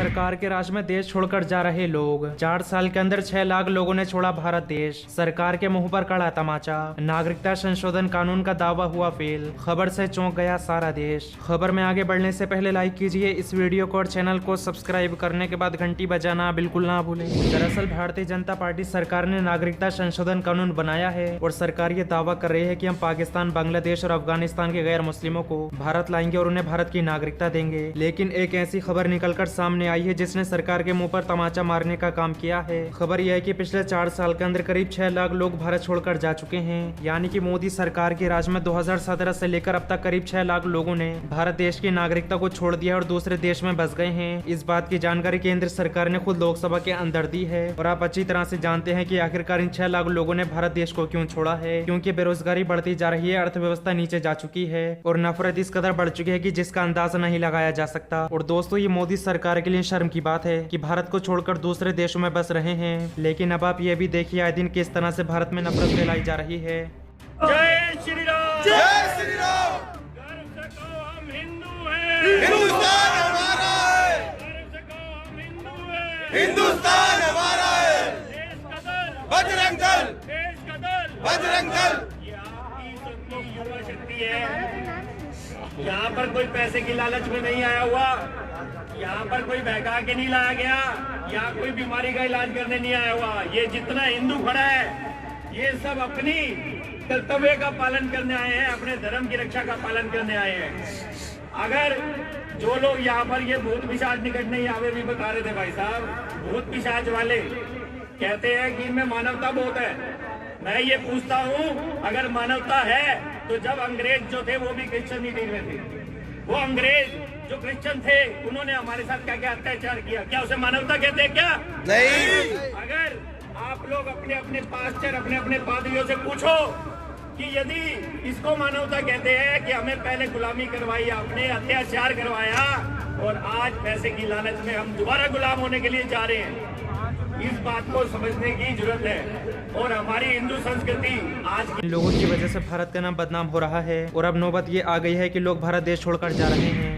सरकार के राज में देश छोड़कर जा रहे लोग। 4 साल के अंदर 6 लाख लोगों ने छोड़ा भारत देश। सरकार के मुंह पर कड़ा तमाचा। नागरिकता संशोधन कानून का दावा हुआ फेल। खबर से चौंक गया सारा देश। खबर में आगे बढ़ने से पहले लाइक कीजिए इस वीडियो को और चैनल को सब्सक्राइब करने के बाद घंटी बजाना बिल्कुल ना भूलें। दरअसल भारतीय जनता पार्टी सरकार ने नागरिकता संशोधन कानून बनाया है और सरकार ये दावा कर रही है कि हम पाकिस्तान, बांग्लादेश और अफगानिस्तान के गैर मुस्लिमों को भारत लाएंगे और उन्हें भारत की नागरिकता देंगे। लेकिन एक ऐसी खबर निकलकर सामने आई है जिसने सरकार के मुंह पर तमाचा मारने का काम किया है। खबर यह है कि पिछले 4 साल के अंदर करीब 6 लाख लोग भारत छोड़कर जा चुके हैं। यानी कि मोदी सरकार के राज में 2017 से लेकर अब तक करीब 6 लाख लोगों ने भारत देश की नागरिकता को छोड़ दिया और दूसरे देश में बस गए हैं। इस बात की जानकारी केंद्र सरकार ने खुद लोकसभा के अंदर दी है और आप अच्छी तरह से जानते हैं कि आखिरकार इन 6 लाख लोगों ने भारत देश को क्यों छोड़ा है। क्योंकि बेरोजगारी बढ़ती जा रही है, अर्थव्यवस्था नीचे जा चुकी है और नफरत इस कदर बढ़ चुकी है कि जिसका अंदाजा नहीं लगाया जा सकता। और दोस्तों, ये मोदी सरकार के लिए शर्म की बात है कि भारत को छोड़कर दूसरे देशों में बस रहे हैं। लेकिन अब आप ये भी देखिए आए दिन किस तरह से भारत में नफरत फैलाई जा रही है। जय श्री राम, जय श्री राम। गर्व से कहो हम हिंदू हैं, हिंदुस्तान हमारा है, गर्व से कहो हम हिंदू हैं, हिंदुस्तान हमारा है। देश का दल, बजरंग दल, देश का दल, बजरंग दल। ये आपकी सबकी युवा शक्ति है। यहाँ पर कोई पैसे की लालच में नहीं आया हुआ, यहाँ पर कोई बहका के नहीं लाया गया, यहाँ कोई बीमारी का इलाज करने नहीं आया हुआ। ये जितना हिंदू खड़ा है ये सब अपनी कर्तव्य का पालन करने आए हैं, अपने धर्म की रक्षा का पालन करने आए हैं। अगर जो लोग यहाँ पर ये भूत पिशाच निकटने यहाँ भी बता रहे थे भाई साहब, भूत पिशाच वाले कहते हैं कि इनमें मानवता बहुत है। मैं ये पूछता हूँ, अगर मानवता है तो जब अंग्रेज जो थे वो भी क्रिश्चियनिटी में थे, वो अंग्रेज जो क्रिश्चियन थे उन्होंने हमारे साथ क्या क्या अत्याचार किया, क्या उसे मानवता कहते हैं क्या? नहीं। अगर आप लोग अपने अपने पास्टर, अपने अपने पादरियों से पूछो कि यदि इसको मानवता कहते हैं कि हमें पहले गुलामी करवाई, आपने अत्याचार करवाया और आज पैसे की लालच में हम दोबारा गुलाम होने के लिए जा रहे हैं, इस बात को समझने की जरूरत है। और हमारी हिंदू संस्कृति आज इन लोगों की वजह से भारत का नाम बदनाम हो रहा है और अब नौबत ये आ गई है कि लोग भारत देश छोड़कर जा रहे हैं।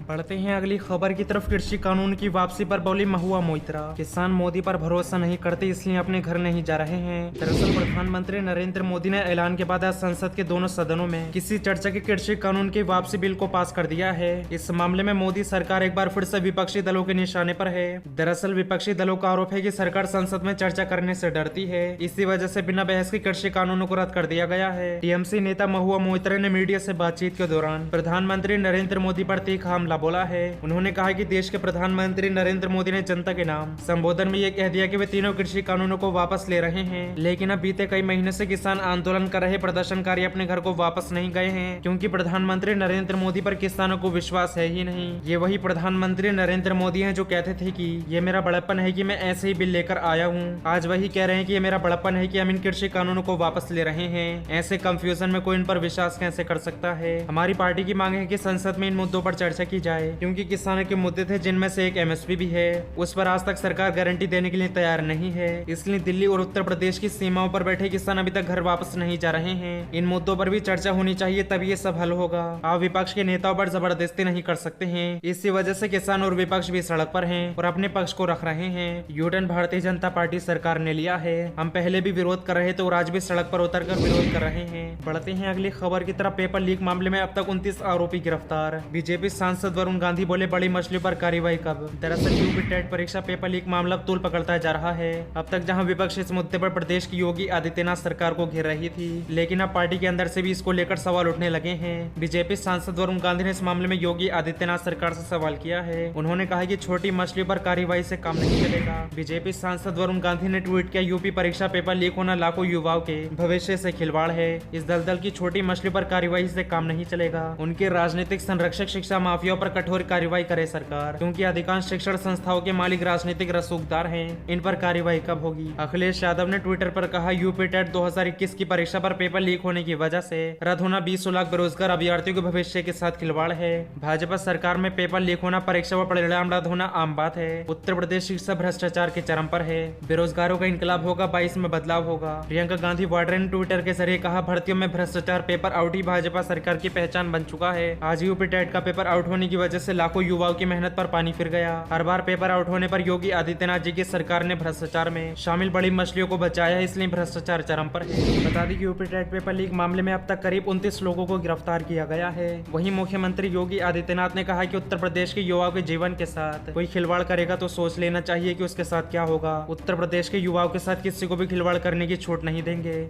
बढ़ते हैं अगली खबर की तरफ। कृषि कानून की वापसी पर बोली महुआ मोइत्रा। किसान मोदी पर भरोसा नहीं करते इसलिए अपने घर नहीं जा रहे हैं। दरअसल प्रधानमंत्री नरेंद्र मोदी ने ऐलान के बाद आज संसद के दोनों सदनों में किसी चर्चा के कृषि कानून की वापसी बिल को पास कर दिया है। इस मामले में मोदी सरकार एक बार फिर से विपक्षी दलों के निशाने पर है। दरअसल विपक्षी दलों का आरोप है कि सरकार संसद में चर्चा करने से डरती है, इसी वजह से बिना बहस के कृषि कानूनों को रद्द कर दिया गया है। टीएमसी नेता महुआ मोइत्रा ने मीडिया से बातचीत के दौरान प्रधानमंत्री नरेंद्र मोदी पर तीखा हमला बोला है। उन्होंने कहा कि देश के प्रधानमंत्री नरेंद्र मोदी ने जनता के नाम संबोधन में ये कह दिया कि वे तीनों कृषि कानूनों को वापस ले रहे हैं। लेकिन अब बीते कई महीने से किसान आंदोलन कर रहे प्रदर्शनकारी अपने घर को वापस नहीं गए हैं, क्योंकि प्रधानमंत्री नरेंद्र मोदी पर किसानों को विश्वास है ही नहीं। ये वही प्रधानमंत्री नरेंद्र मोदी हैं जो कहते थे कि ये मेरा बड़प्पन है कि मैं ऐसे ही बिल लेकर आया हूँ। आज वही कह रहे हैं कि ये मेरा बड़प्पन है कि हम इन कृषि कानूनों को वापस ले रहे हैं। ऐसे कंफ्यूजन में कोई इन पर विश्वास कैसे कर सकता है। हमारी पार्टी की मांग है कि संसद में इन मुद्दों पर चर्चा की जाए, क्योंकि किसानों के मुद्दे थे जिनमें से एक एमएसपी भी है। उस पर आज तक सरकार गारंटी देने के लिए तैयार नहीं है। इसलिए दिल्ली और उत्तर प्रदेश की सीमाओं पर बैठे किसान अभी तक घर वापस नहीं जा रहे हैं। इन मुद्दों पर भी चर्चा होनी चाहिए, तभी ये सब हल होगा। आप विपक्ष के नेताओं पर जबरदस्ती नहीं कर सकते हैं। इसी वजह से किसान और विपक्ष भी सड़क पर हैं और अपने पक्ष को रख रहे हैं। यूटर्न भारतीय जनता पार्टी सरकार ने लिया है। हम पहले भी विरोध कर रहे थे और आज भी सड़क पर उतरकर विरोध कर रहे हैं। बढ़ते हैं अगली खबर की तरफ। पेपर लीक मामले में अब तक 29 आरोपी गिरफ्तार। बीजेपी सांसद वरुण गांधी बोले बड़ी मछली पर कार्रवाई कब। दरअसल यूपी टेट परीक्षा पेपर लीक मामला तूल पकड़ता जा रहा है। अब तक जहां विपक्ष इस मुद्दे पर प्रदेश की योगी आदित्यनाथ सरकार को घेर रही थी, लेकिन अब पार्टी के अंदर से भी इसको लेकर सवाल उठने लगे हैं। बीजेपी सांसद वरुण गांधी ने इस मामले में योगी आदित्यनाथ सरकार से सवाल किया है। उन्होंने कहा कि छोटी मछली पर कार्रवाई से काम नहीं चलेगा। बीजेपी सांसद वरुण गांधी ने ट्वीट किया, यूपी परीक्षा पेपर लीक होना लाखों युवाओं के भविष्य से खिलवाड़ है। इस दलदल की छोटी मछली पर कार्रवाई से काम नहीं चलेगा। उनके राजनीतिक संरक्षक शिक्षा माफियाओं पर कठोर कार्रवाई करे सरकार, क्योंकि अधिकांश शिक्षण संस्थाओं के मालिक राजनीतिक रसूखदार हैं। इन पर कार्रवाई कब होगी। अखिलेश यादव ने ट्विटर पर कहा, यूपी टेट 2021 की परीक्षा पर पेपर लीक होने की वजह से रद्द होना 20 लाख बेरोजगार अभ्यर्थियों के भविष्य के साथ खिलवाड़ है। भाजपा सरकार में पेपर लीक होना, परीक्षा व परिणाम रद्द होना आम बात है। उत्तर प्रदेश शिक्षा भ्रष्टाचार के चरम पर है। बेरोजगारों का इंकलाब होगा, 22 में बदलाव होगा। प्रियंका गांधी वाड्रा ने ट्विटर के जरिए कहा, भर्तियों में भ्रष्टाचार, पेपर आउट ही भाजपा सरकार की पहचान बन चुका है। आज यूपी टेट का पेपर आउट होने की की वजह से लाखों युवाओं की मेहनत पर पानी फिर गया। हर बार पेपर आउट होने पर योगी आदित्यनाथ जी की सरकार ने भ्रष्टाचार में शामिल बड़ी मछलियों को बचाया है, इसलिए भ्रष्टाचार चरम पर है। बता दें कि यूपी टेट पेपर लीक मामले में अब तक करीब 29 लोगों को गिरफ्तार किया गया है। वहीं मुख्यमंत्री योगी आदित्यनाथ ने कहा कि उत्तर प्रदेश के युवाओं के जीवन के साथ कोई खिलवाड़ करेगा तो सोच लेना चाहिए कि उसके साथ क्या होगा। उत्तर प्रदेश के युवाओं के साथ किसी को भी खिलवाड़ करने की छूट नहीं देंगे।